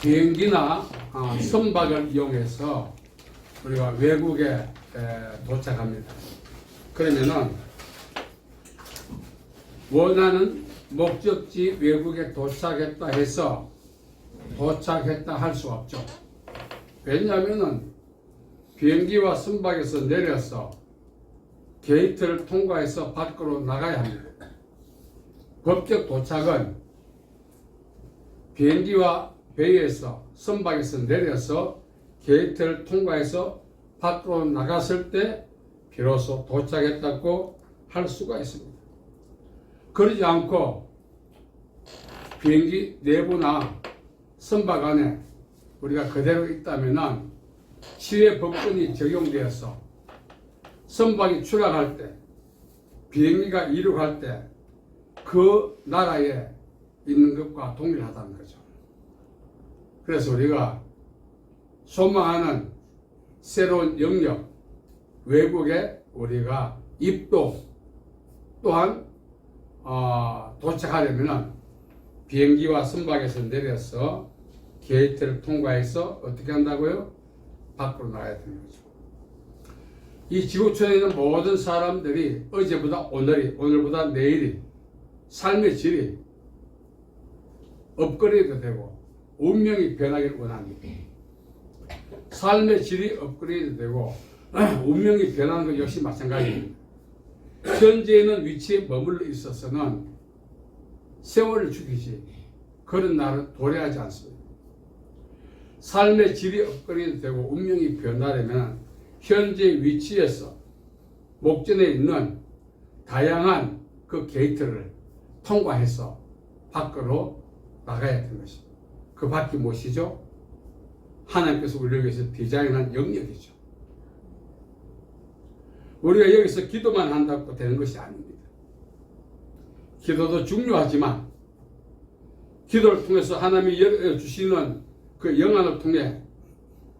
비행기나 선박을 이용해서 우리가 외국에 도착합니다. 그러면은 원하는 목적지 외국에 도착했다 해서 도착했다 할 수 없죠. 왜냐하면은 비행기와 선박에서 내려서 게이트를 통과해서 밖으로 나가야 합니다. 법적 도착은 비행기와 배에서 선박에서 내려서 게이트를 통과해서 밖으로 나갔을 때 비로소 도착했다고 할 수가 있습니다. 그러지 않고 비행기 내부나 선박 안에 우리가 그대로 있다면 치외 법권이 적용되어서 선박이 추락할 때, 비행기가 이륙할 때 그 나라에 있는 것과 동일하다는 거죠. 그래서 우리가 소망하는 새로운 영역, 외국에 우리가 입도 또한 도착하려면 비행기와 선박에서 내려서 게이트를 통과해서 어떻게 한다고요? 밖으로 나가야 되는 거죠. 이 지구촌에 있는 모든 사람들이 어제보다 오늘보다 내일이 삶의 질이 업그레이드 되고 운명이 변하기를 원합니다. 삶의 질이 업그레이드 되고 운명이 변하는 것 역시 마찬가지입니다. 현재 있는 위치에 머물러 있어서는 세월을 죽이지 그런 날은 도래하지 않습니다. 삶의 질이 업그레이드 되고 운명이 변하려면 현재 위치에서 목전에 있는 다양한 그 게이트를 통과해서 밖으로 나가야 되는 것입니다. 그 밖이 무엇이죠? 하나님께서 우리를 위해서 디자인한 영역이죠. 우리가 여기서 기도만 한다고 되는 것이 아닙니다. 기도도 중요하지만 기도를 통해서 하나님이 열어주시는 그 영안을 통해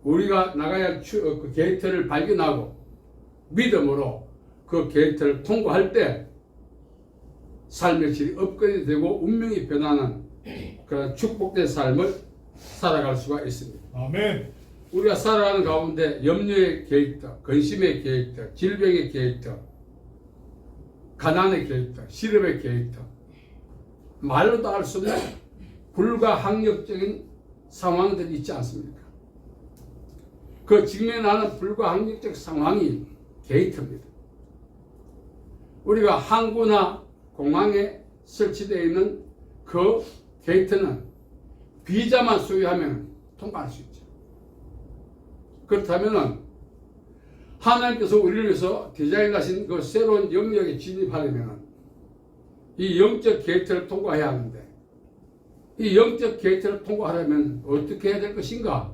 우리가 나가야 할 그 게이트를 발견하고 믿음으로 그 게이트를 통과할 때 삶의 질이 업그레이드 되고 운명이 변하는 그런 축복된 삶을 살아갈 수가 있습니다. 아멘. 우리가 살아가는 가운데 염려의 게이트, 근심의 게이트, 질병의 게이트, 가난의 게이트, 시름의 게이트, 말로도 할 수 없는 불가항력적인 상황들이 있지 않습니까? 그 직면하는 불가항력적 상황이 게이트입니다. 우리가 항구나 공항에 설치되어 있는 그 게이트는 비자만 소유하면 통과할 수 있죠. 그렇다면 하나님께서 우리를 위해서 디자인하신 그 새로운 영역에 진입하려면 이 영적 게이트를 통과해야 하는데 이 영적 게이트를 통과하려면 어떻게 해야 될 것인가?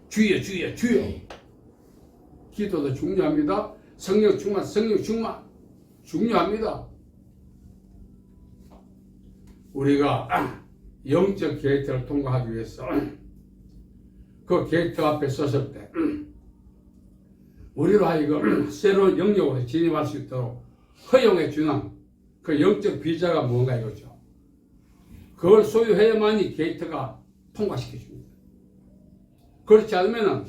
주여. 기도도 중요합니다. 성령 충만 중요합니다. 우리가 영적 게이트를 통과하기 위해서 그 게이트 앞에 섰을 때 우리로 하여금 새로운 영역으로 진입할 수 있도록 허용해 주는 그 영적 비자가 뭔가 이거죠. 그걸 소유해야만이 게이트가 통과시켜 줍니다. 그렇지 않으면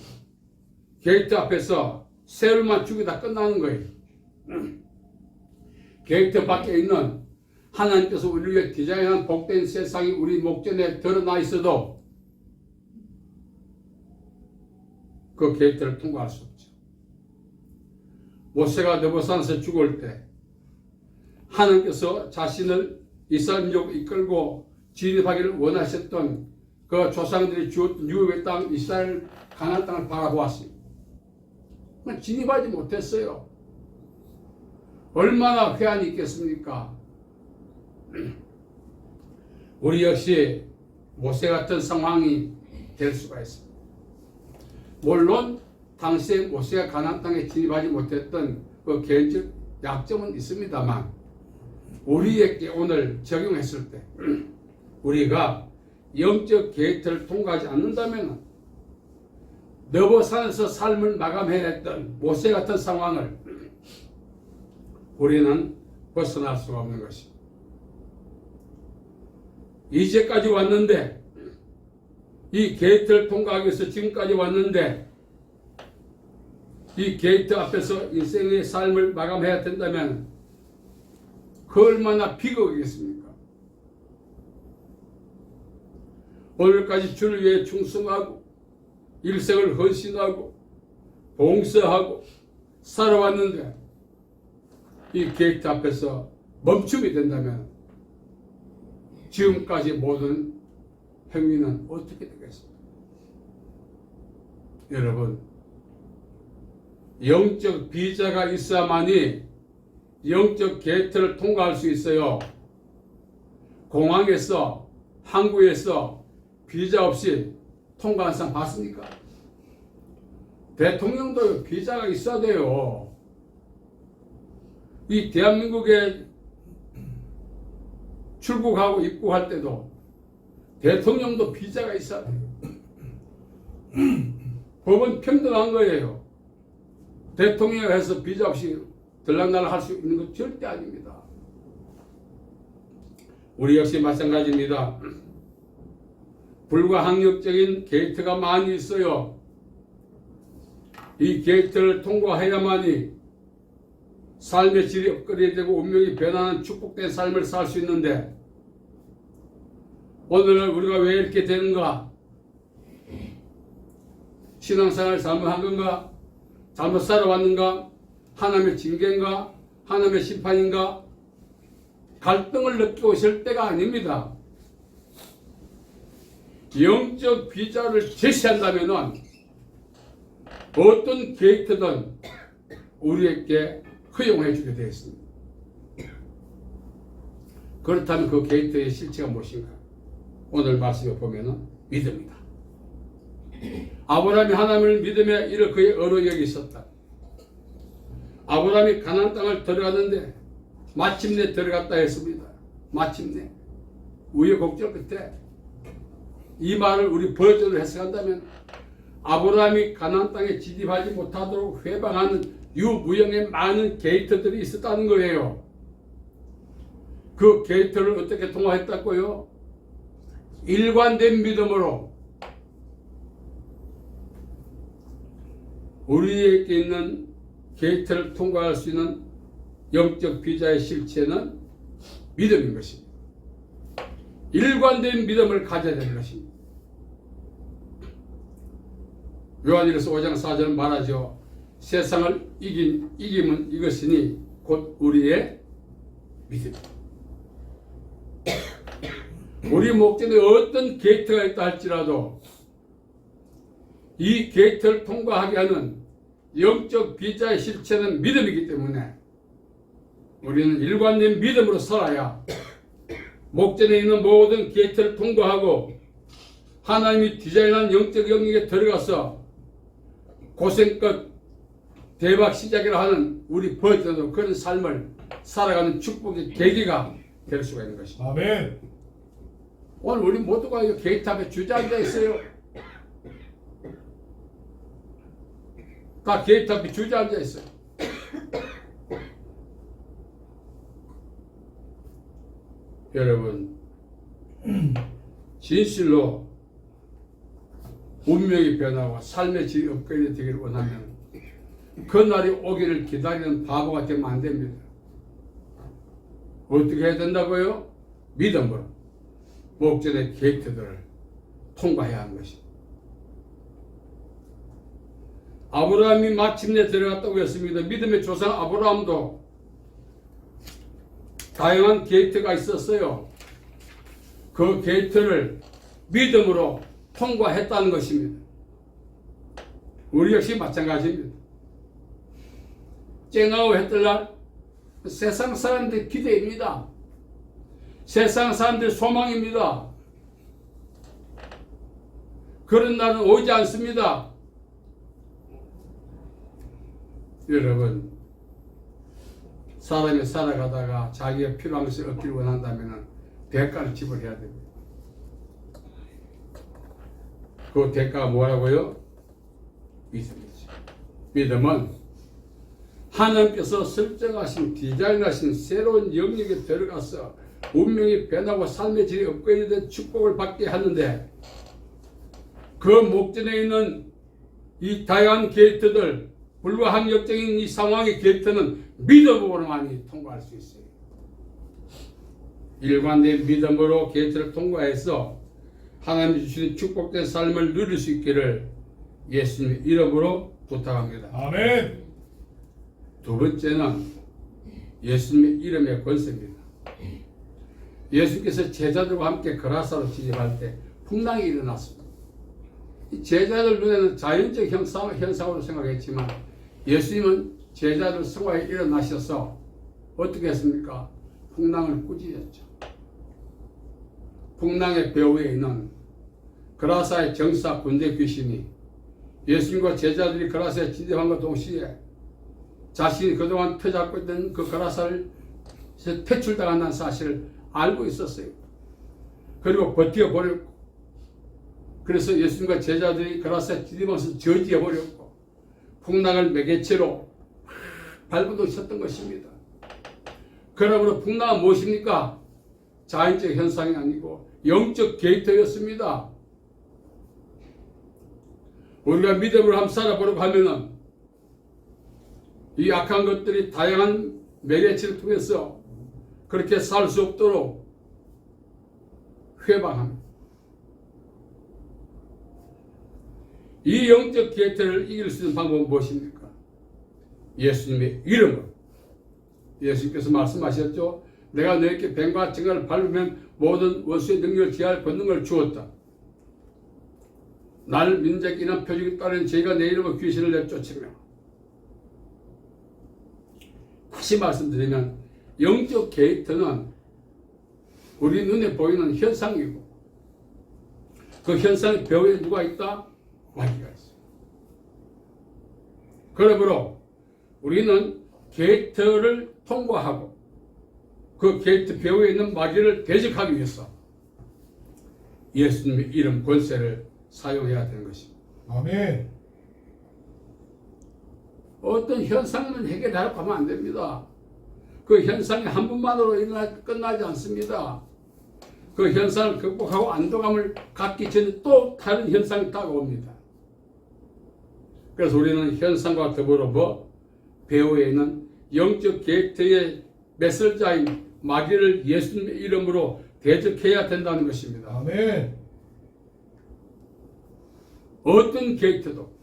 게이트 앞에서 세월만 죽이다 끝나는 거예요. 게이트 밖에 있는 하나님께서 우리를 위해 디자인한 복된 세상이 우리 목전에 드러나 있어도 그 게이트를 통과할 수 없죠. 모세가 느보산에서 죽을 때 하나님께서 자신을 이스라엘 민족을 이끌고 진입하기를 원하셨던 그 조상들이 주었던 유업의 땅 이스라엘 가나안 땅을 바라보았습니다. 진입하지 못했어요. 얼마나 회한이 있겠습니까? 우리 역시 모세 같은 상황이 될 수가 있습니다. 물론 당시에 모세가 가나안 땅에 진입하지 못했던 그 개인적 약점은 있습니다만 우리에게 오늘 적용했을 때 우리가 영적 게이트를 통과하지 않는다면 느보산에서 삶을 마감해냈던 모세 같은 상황을 우리는 벗어날 수가 없는 것입니다. 이제까지 왔는데 이 게이트를 통과하기 위해서 지금까지 왔는데 이 게이트 앞에서 인생의 삶을 마감해야 된다면 그 얼마나 비극이겠습니까? 오늘까지 주를 위해 충성하고 일생을 헌신하고 봉사하고 살아왔는데 이 게이트 앞에서 멈춤이 된다면 지금까지 모든 행위는 어떻게 되겠습니까? 여러분, 영적 비자가 있어야만이 영적 게이트를 통과할 수 있어요. 공항에서, 항구에서 비자 없이 통과한 사람 봤습니까? 대통령도 비자가 있어야 돼요. 이 대한민국에 출국하고 입국할 때도 대통령도 비자가 있어야 돼요. 법은 평등한 거예요. 대통령에 해서 비자 없이 들락날락 할 수 있는 건 절대 아닙니다. 우리 역시 마찬가지입니다. 불가항력적인 게이트가 많이 있어요. 이 게이트를 통과해야만이 삶의 질이 업그레이드되고 운명이 변하는 축복된 삶을 살 수 있는데 오늘은 우리가 왜 이렇게 되는가? 신앙생활을 잘못한 건가? 잘못 살아왔는가? 하나님의 징계인가? 하나님의 심판인가? 갈등을 느끼고 있을 때가 아닙니다. 영적 비자를 제시한다면 어떤 게이트든 우리에게 허용해 주게 되어 있습니다. 그렇다면 그 게이트의 실체가 무엇인가? 오늘 말씀에 보면은 믿음이다. 아브라함이 하나님을 믿음에 이를 그의 어로 여기 있었다. 아브라함이 가나안 땅을 들어갔는데 마침내 들어갔다 했습니다. 마침내. 우여곡절 끝에 이 말을 우리 버전으로 해석한다면 아브라함이 가나안 땅에 진입하지 못하도록 회방하는 유무형의 많은 게이트들이 있었다는 거예요. 그 게이트를 어떻게 통과했다고요? 일관된 믿음으로. 우리에게 있는 게이트를 통과할 수 있는 영적 비자의 실체는 믿음인 것입니다. 일관된 믿음을 가져야 되는 것입니다. 요한일서 5장 4절은 말하죠. 세상을 이김은 이것이니 곧 우리의 믿음이다. 우리 목전에 어떤 게이트가 있다 할지라도 이 게이트를 통과하게 하는 영적 비자의 실체는 믿음이기 때문에 우리는 일관된 믿음으로 살아야 목전에 있는 모든 게이트를 통과하고 하나님이 디자인한 영적 영역에 들어가서 고생끝 대박 시작이라 하는 우리 버전으로 그런 삶을 살아가는 축복의 계기가 될 수가 있는 것입니다. 아멘. 오늘 우리 모두가 이 게이트 앞에 주저앉아 있어요. 다 게이트 앞에 주저앉아 있어요. 여러분, 진실로 운명이 변하고 삶의 질이 업그레이드 되기를 원하면 그날이 오기를 기다리는 바보가 되면 안 됩니다. 어떻게 해야 된다고요? 믿음으로 목전의 게이트들을 통과해야 하는 것입니다. 아브라함이 마침내 들어갔다고 했습니다. 믿음의 조상 아브라함도 다양한 게이트가 있었어요. 그 게이트를 믿음으로 통과했다는 것입니다. 우리 역시 마찬가지입니다. 쨍하고 해뜰날 세상 사람들의 기대입니다. 세상 사람들의 소망입니다. 그런 날은 오지 않습니다. 여러분, 사람이 살아가다가 자기가 필요한 것을 얻기를 원한다면 대가를 지불해야 됩니다. 그 대가가 뭐라고요? 믿음이죠. 믿음은 하나님께서 설정하신 디자인하신 새로운 영역에 들어가서 운명이 변하고 삶의 질이 업그레이드된 축복을 받게 하는데 그 목전에 있는 이 다양한 게이트들, 불가항력적인 이 상황의 게이트는 믿음으로만이 통과할 수 있어요. 일관된 믿음으로 게이트를 통과해서 하나님이 주시는 축복된 삶을 누릴 수 있기를 예수님의 이름으로 부탁합니다. 아멘. 두 번째는 예수님의 이름의 권세입니다. 예수께서 제자들과 함께 그라사로 진입할 때 풍랑이 일어났습니다. 제자들 눈에는 자연적 현상으로 생각했지만 예수님은 제자들 성화에 일어나셔서 어떻게 했습니까? 풍랑을 꾸짖었죠. 풍랑의 배후에 있는 그라사의 정사 군대 귀신이 예수님과 제자들이 그라사에 진입함과 동시에 자신이 그동안 터잡고 있던 그 그라사를 퇴출당한다는 사실을 알고 있었어요. 그리고 버텨버렸고, 그래서 예수님과 제자들이 그라사에 진입하면서 저지해버렸고 풍랑을 매개체로 발버둥쳤던 것입니다. 그러므로 풍랑은 무엇입니까? 자연적 현상이 아니고 영적 게이트였습니다. 우리가 믿음으로 한번 살아보려고 하면은 이 악한 것들이 다양한 매개체를 통해서 그렇게 살 수 없도록 회방합니다. 이 영적 게이트를 이길 수 있는 방법은 무엇입니까? 예수님의 이름으로. 예수님께서 말씀하셨죠. 내가 너에게 뱀과 징을 밟으면 모든 원수의 능력을 제할 권능을 주었다. 나를 믿는 자에게 이런 표적이 따르는 저희가 내 이름으로 귀신을 내쫓으며. 다시 말씀드리면 영적 게이트는 우리 눈에 보이는 현상이고 그 현상의 배후에 누가 있다? 마귀가 있어요. 그러므로 우리는 게이트를 통과하고 그 게이트 배후에 있는 마귀를 대적하기 위해서 예수님의 이름 권세를 사용해야 되는 것입니다. 아멘. 어떤 현상은 해결하려고 하면 안 됩니다. 그 현상이 한 번만으로 끝나지 않습니다. 그 현상을 극복하고 안도감을 갖기 전에 또 다른 현상이 다가옵니다. 그래서 우리는 현상과 더불어 배후에 있는 영적 게이트의 메설자인 마귀를 예수님의 이름으로 대적해야 된다는 것입니다. 아멘. 어떤 게이트도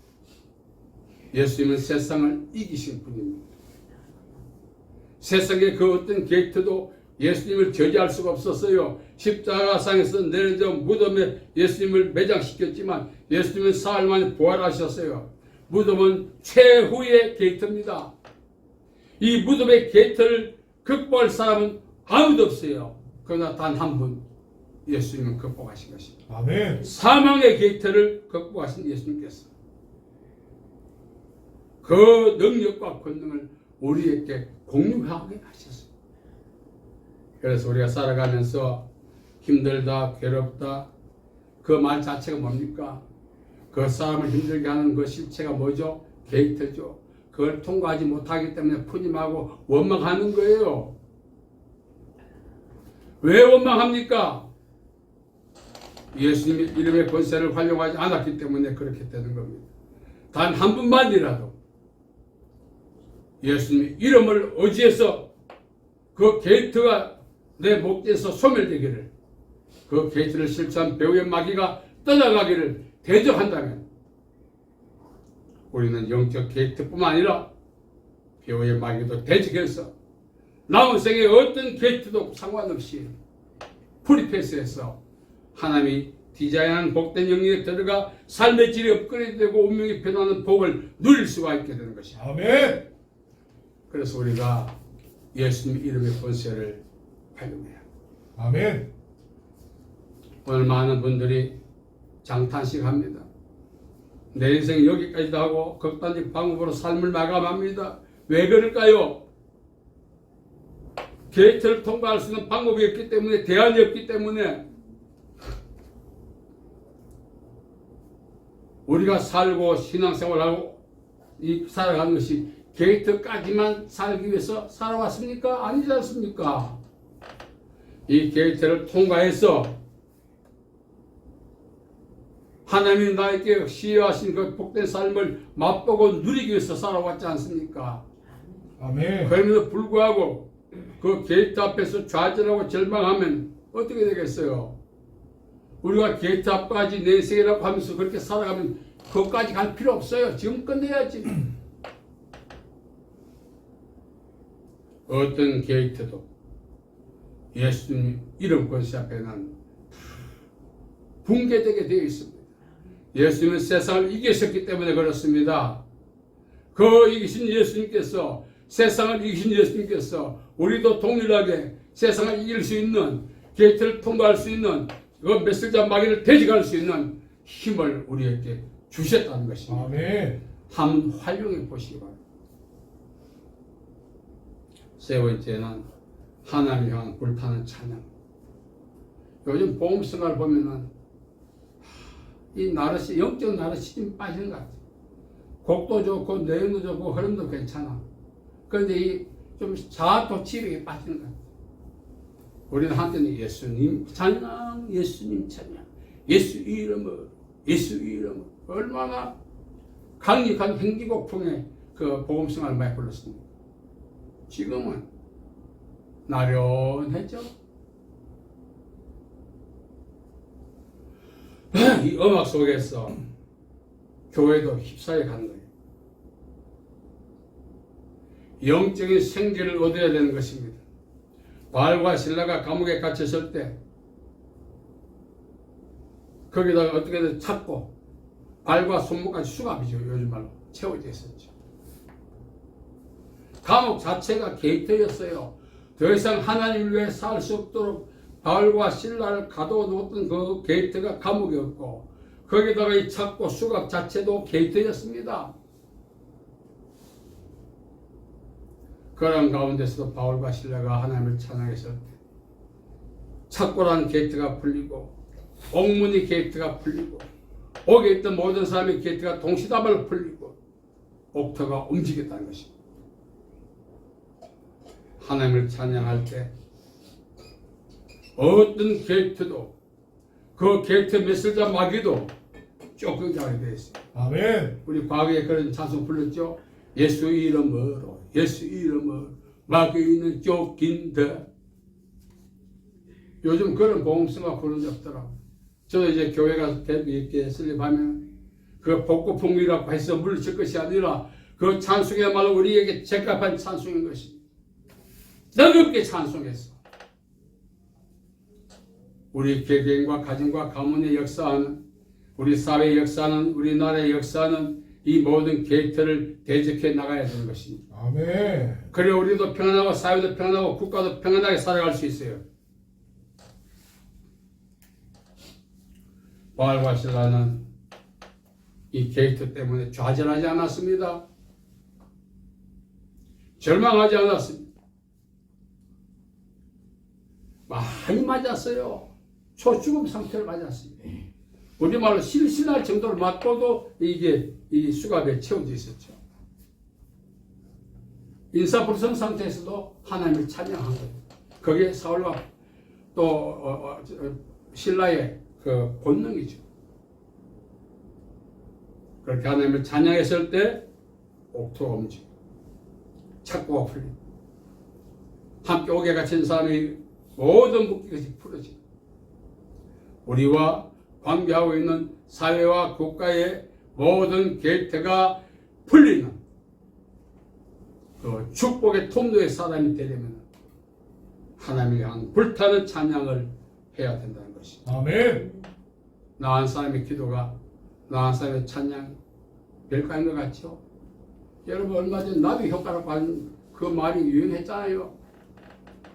예수님은 세상을 이기신 분입니다. 세상의 그 어떤 게이트도 예수님을 저지할 수가 없었어요. 십자가상에서 내려져 무덤에 예수님을 매장시켰지만 예수님은 사흘 만에 부활하셨어요. 무덤은 최후의 게이트입니다. 이 무덤의 게이트를 극복할 사람은 아무도 없어요. 그러나 단 한 분, 예수님은 극복하신 것입니다. 아멘. 사망의 게이트를 극복하신 예수님께서 그 능력과 권능을 우리에게 공유하게 하셨어요. 그래서 우리가 살아가면서 힘들다, 괴롭다, 그 말 자체가 뭡니까? 그 사람을 힘들게 하는 그 실체가 뭐죠? 게이트죠. 그걸 통과하지 못하기 때문에 푸짐하고 원망하는 거예요. 왜 원망합니까? 예수님의 이름의 권세를 활용하지 않았기 때문에 그렇게 되는 겁니다. 단 한 분만이라도 예수님의 이름을 의지해서 그 게이트가 내 목에서 소멸되기를, 그 게이트를 실수한 배후의 마귀가 떠나가기를 대적한다면 우리는 영적 게이트뿐만 아니라 배후의 마귀도 대적해서 남은 생의 어떤 게이트도 상관없이 프리패스해서 하나님이 디자인한 복된 영역에 들어가 삶의 질이 업그레이드되고 운명이 변하는 복을 누릴 수가 있게 되는 것입니다. 아멘. 그래서 우리가 예수님 이름의 권세를 활용해야 합니다. 아멘. 오늘 많은 분들이 장탄식 합니다. 내 인생 여기까지도 하고 극단적 방법으로 삶을 마감합니다. 왜 그럴까요? 게이트를 통과할 수 있는 방법이 없기 때문에, 대안이 없기 때문에 우리가 살고 신앙생활하고 살아가는 것이 게이트까지만 살기 위해서 살아왔습니까? 아니지 않습니까? 이 게이트를 통과해서 하나님이 나에게 시여하신 그 복된 삶을 맛보고 누리기 위해서 살아왔지 않습니까? 아멘. 그럼에도 불구하고 그 게이트 앞에서 좌절하고 절망하면 어떻게 되겠어요? 우리가 게이트 앞까지 내세계라고 하면서 그렇게 살아가면 그것까지 갈 필요 없어요. 지금 끝내야지. 어떤 게이트도 예수님 이름 권세 앞에는 붕괴되게 되어 있습니다. 예수님은 세상을 이기셨기 때문에 그렇습니다. 그 이기신 예수님께서, 세상을 이기신 예수님께서 우리도 동일하게 세상을 이길 수 있는, 게이트를 통과할 수 있는, 그 메시지 마귀를 대적할 수 있는 힘을 우리에게 주셨다는 것입니다. 아멘. 한번 활용해 보시기 바랍니다. 세 번째는 하나님을 향한 불타는 찬양. 요즘 복음성가를 보면은 이 나르시, 영적 나르시즘 빠지는 것 같아요. 곡도 좋고 내용도 좋고 흐름도 괜찮아. 그런데 이 좀 자아도취력에 빠지는 것 같아요. 우리는 한때는 예수님 찬양, 예수님 찬양, 예수 이름으로, 예수 이름으로 얼마나 강력한 행기곡풍의 그 복음성가를 많이 불렀습니다. 지금은 나련해져. 이 음악 속에서 교회도 휩싸여 가는 거예요. 영적인 생기를 얻어야 되는 것입니다. 바알과 실라가 감옥에 갇혔을 때 거기다가 어떻게든 찾고 발과 손목까지 수갑이죠. 요즘 말로 채워져 있었죠. 감옥 자체가 게이트였어요. 더 이상 하나님을 위해 살 수 없도록 바울과 실라를 가둬놓았던 그 게이트가 감옥이었고, 거기다가 이 찾고 수갑 자체도 게이트였습니다. 그런 가운데서도 바울과 실라가 하나님을 찬양했을 때 찾고라는 게이트가 풀리고, 옥문이 게이트가 풀리고, 옥에 있던 모든 사람의 게이트가 동시다발로 풀리고, 옥터가 움직였다는 것입니다. 하나님을 찬양할 때 어떤 게이트도, 그 게이트 메시지자 마귀도 쫓겨나게 되어 있습니다. 아멘. 우리 과거에 그런 찬송 불렀죠. 예수 이름으로, 예수 이름으로 마귀는 쫓긴다. 요즘 그런 복음성가 부르는 적 없더라고. 저도 이제 교회 가서 이렇게 설립하면 그 복고풍이라고 해서 물리칠 것이 아니라 그 찬송이야말로 우리에게 적합한 찬송인 것입니다. 뜨겁게 찬송했어. 우리 개개인과 가정과 가문의 역사하는, 우리 사회의 역사는, 우리나라의 역사는 이 모든 게이트를 대적해 나가야 되는 것입니다. 아멘. 그래 우리도 평안하고 사회도 평안하고 국가도 평안하게 살아갈 수 있어요. 바알과 실라는 이 게이트 때문에 좌절하지 않았습니다. 절망하지 않았습니다. 많이 맞았어요. 초죽음 상태를 맞았습니다. 우리말로 실신할 정도로 맞고도 이게 이 수갑에 채워져 있었죠. 인사불성 상태에서도 하나님을 찬양한 거예요. 그게 사울과 또 신라의 그 본능이죠. 그렇게 하나님을 찬양했을 때 옥토가 움직이고 착고가 풀리고 함께 옥에 갇힌 사람이 모든 묶기가 풀어지고 우리와 관계하고 있는 사회와 국가의 모든 게이트가 풀리는 그 축복의 통로의 사람이 되려면 하나님을 향한 불타는 찬양을 해야 된다는 것입니다. 아멘. 나한 사람의 기도가, 나한 사람의 찬양 별거 아닌 것 같죠? 여러분 얼마 전 나비 효과라고 하는 그 말이 유행했잖아요.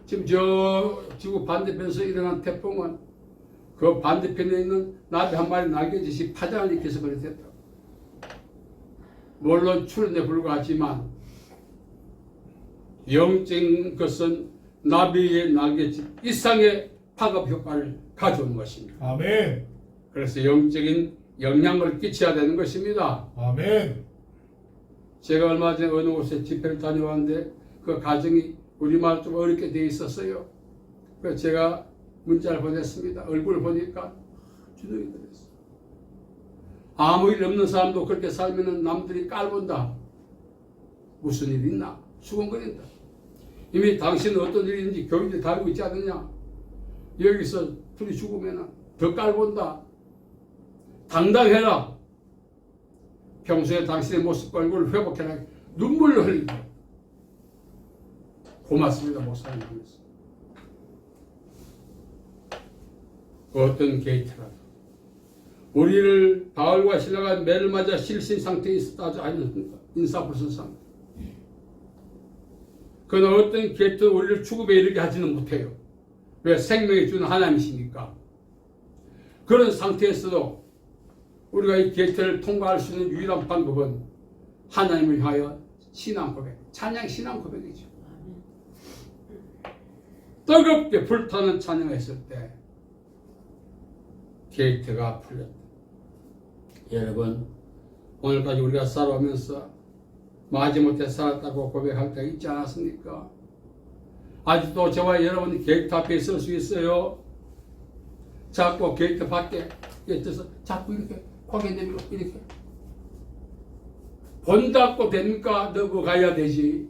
지금 저 지구 반대편에서 일어난 태풍은 그 반대편에 있는 나비 한 마리 날개짓이 파장을 일으켜서 그렇게 됐다고. 물론 추론에 불과하지만 영적인 것은 나비의 날개짓 이상의 파급 효과를 가져오는 것입니다. 아멘. 그래서 영적인 영향을 끼쳐야 되는 것입니다. 아멘. 제가 얼마 전에 어느 곳에 집회를 다녀왔는데 그 가정이 우리말 좀 어렵게 되어 있었어요. 그래서 제가 문자를 보냈습니다. 얼굴을 보니까 주눅이 들었어요. 아무 일 없는 사람도 그렇게 살면 남들이 깔본다. 무슨 일 있나? 수군거린다. 이미 당신은 어떤 일인지 교인들이 다 알고 있지 않느냐? 여기서 둘이 죽으면 더 깔본다. 당당해라. 평소에 당신의 모습과 얼굴을 회복해라. 눈물을 흘린다. 고맙습니다, 목사님 하면서. 어떤 게이트라도 우리를 바울과 실라가 매를 맞아 실신 상태에 있었다 하지 않습니까? 인사불선 상태. 그러나 어떤 게이트도 우리를 죽음에 이르게 하지는 못해요. 왜? 생명이 주는 하나님이시니까. 그런 상태에서도 우리가 이 게이트를 통과할 수 있는 유일한 방법은 하나님을 위하여 신앙 고백, 찬양 신앙 고백이죠. 뜨겁게 불타는 찬양했을 때 게이트가 풀렸다. 여러분, 오늘까지 우리가 살아오면서 마지못해 살았다고 고백할 때가 있지 않았습니까? 아직도 저와 여러분이 게이트 앞에 설 수 있어요. 자꾸 게이트 밖에 있어서 자꾸 이렇게 고개 내밀어 이렇게 본다고 됩니까? 넘어가야 되지.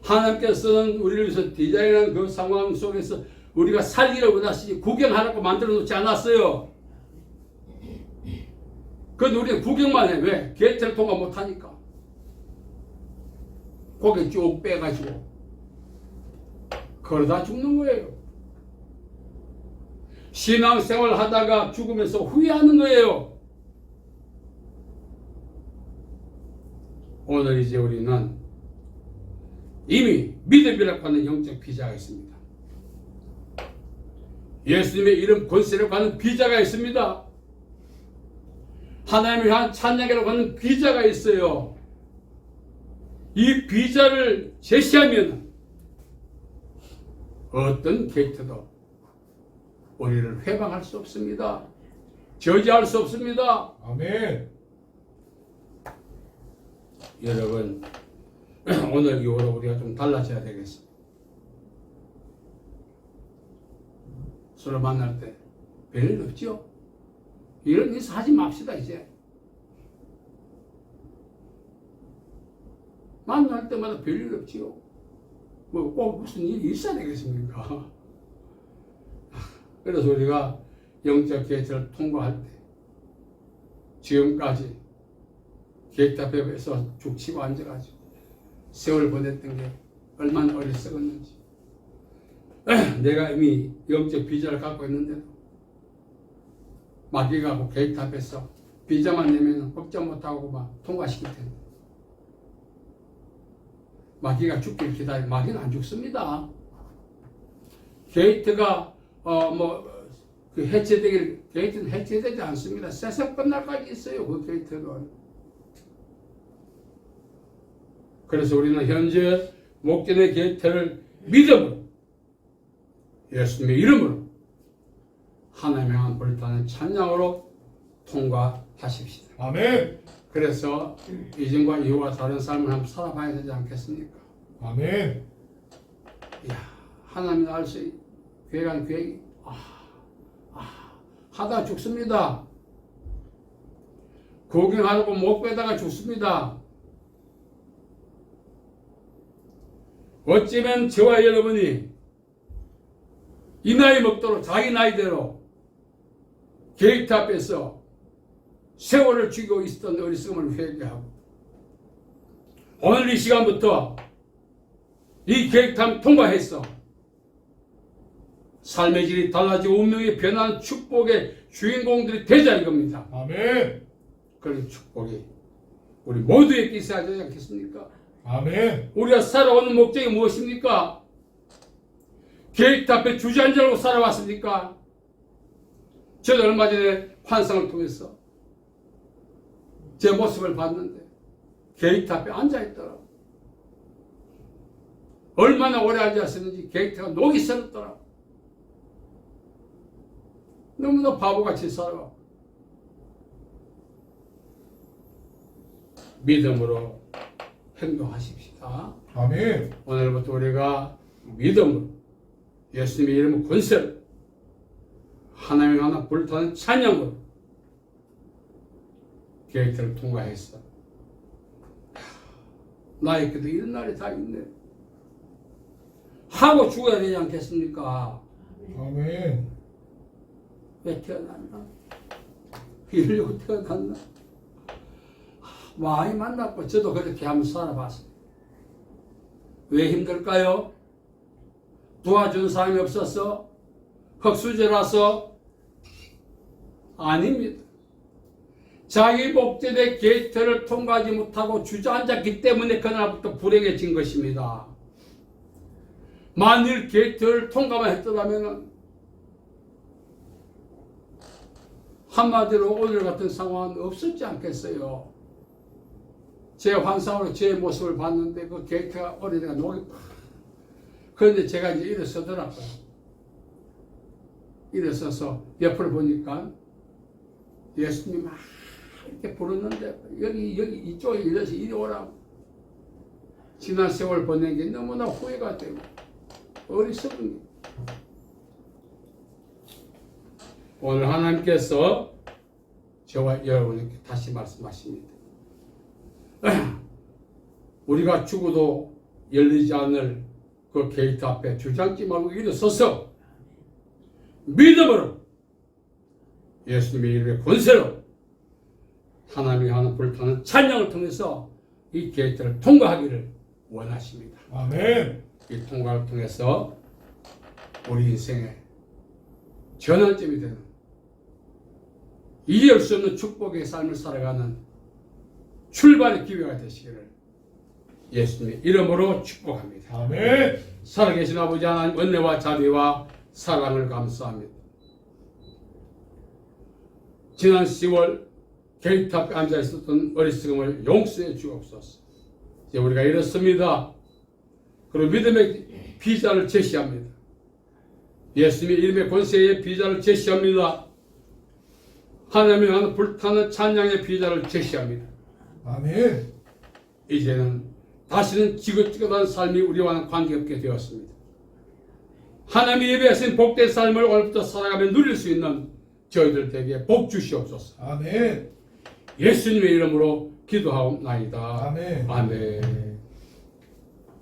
하나님께서는 우리를 위해서 디자인한 그 상황 속에서 우리가 살기를 원하시지 구경하라고 만들어 놓지 않았어요. 그런데 우리는 구경만 해. 왜? 게이트를 통과 못하니까. 고개 쭉 빼가지고 그러다 죽는 거예요. 신앙생활 하다가 죽으면서 후회하는 거예요. 오늘 이제 우리는 이미 믿음이라고 하는 영적 비자가 있습니다. 예수님의 이름 권세라고 하는 비자가 있습니다. 하나님을 위한 찬양이라고 하는 비자가 있어요. 이 비자를 제시하면 어떤 게이트도 우리를 회방할 수 없습니다. 저지할 수 없습니다. 아멘. 여러분, 오늘 이후로 우리가 좀 달라져야 되겠습니다. 서로 만날 때 별일 없죠? 이런 짓 하지 맙시다. 이제 만날 때마다 별일 없지요. 뭐 꼭 무슨 일이 있어야 되겠습니까? 그래서 우리가 영적 게이트를 통과할 때 지금까지 게이트 앞에서 죽치고 앉아가지고 세월 보냈던 게 얼마나 어리석었는지, 내가 이미 영적 비자를 갖고 있는데도 마귀가 게이트 앞에서 비자만 내면 걱정 못하고 막 통과시킬 텐데, 마귀가 죽길 기다려. 마귀는 안 죽습니다. 게이트가 해체되길, 게이트는 해체되지 않습니다. 세상 끝날까지 있어요. 그 게이트는. 그래서 우리는 현재 목전의 게이트를 믿음으로, 예수님의 이름으로, 하나님의 향한 불타는 찬양으로 통과하십시다. 아멘. 그래서 이전과 이후와 다른 삶을 한번 살아봐야 되지 않겠습니까? 아멘. 이야, 하나님이 알 수 계획한 계획이 하다 죽습니다. 구경하려고 못 빼다가 죽습니다. 어쩌면 저와 여러분이 이 나이 먹도록 자기 나이대로 게이트 앞에서 세월을 죽이고 있었던 어리석음을 회개하고, 오늘 이 시간부터 이 게이트 한번 통과해서 삶의 질이 달라지고 운명이 변하는 축복의 주인공들이 되자 이겁니다. 아멘. 그런 축복이 우리 모두에게 있어야 되지 않겠습니까? 아멘. 우리가 살아오는 목적이 무엇입니까? 게이트 앞에 주저앉으려고 살아왔습니까? 저도 얼마 전에 환상을 통해서 제 모습을 봤는데 게이트 앞에 앉아있더라고. 얼마나 오래 앉아있었는지 게이트가 녹이 슬었더라고. 너무나 바보같이 살아와. 믿음으로 행동하십시다. 아멘. 오늘부터 우리가 믿음으로 예수님의 이름의 권세를 하나님 하나 불타는 찬양으로 게이트를 통과했어. 나에게도 이런 날이 다 있네. 하고 죽어야 되지 않겠습니까? 아멘. 왜 태어났나? 이러려고 태어났나? 많이 만났고 저도 그렇게 한번 살아봤어요. 왜 힘들까요? 도와준 사람이 없어서? 흙수저라서? 아닙니다. 자기 목적의 게이트를 통과하지 못하고 주저앉았기 때문에 그날부터 불행해진 것입니다. 만일 게이트를 통과만 했더라면 한마디로 오늘 같은 상황은 없었지 않겠어요. 제 환상으로 제 모습을 봤는데 그 게이트가 오래되가 녹이 팍. 그런데 제가 이제 일어서더라고요. 일어서서 옆을 보니까 예수님이 막 이렇게 부르는데 여기 이쪽에 일어서 이리 오라고. 지난 세월 보낸 게 너무나 후회가 되고 어리석은 게. 오늘 하나님께서 저와 여러분에게 다시 말씀하십니다. 우리가 죽어도 열리지 않을 그 게이트 앞에 주저앉지 말고 일어서서 믿음으로 예수님의 이름의 권세로 하나님이 하는 불타는 찬양을 통해서 이 게이트를 통과하기를 원하십니다. 아멘. 이 통과를 통해서 우리 인생의 전환점이 되는 이해할 수 없는 축복의 삶을 살아가는 출발의 기회가 되시기를 예수님의 이름으로 축복합니다. 아멘. 살아계신 아버지 하나님 은혜와 자비와 사랑을 감사합니다. 지난 10월 게이트 앞에 앉아 있었던 어리석음을 용서해 주옵소서. 이제 우리가 이렇습니다. 그리고 믿음의 비자를 제시합니다. 예수님의 이름의 권세의 비자를 제시합니다. 하나님의 하는 불타는 찬양의 비자를 제시합니다. 아멘. 이제는 다시는 지긋지긋한 삶이 우리와는 관계없게 되었습니다. 하나님이 예배하신 복된 삶을 오늘부터 살아가며 누릴 수 있는 저희들 에게 복 주시옵소서. 아멘. 예수님의 이름으로 기도하옵나이다. 아멘. 아멘.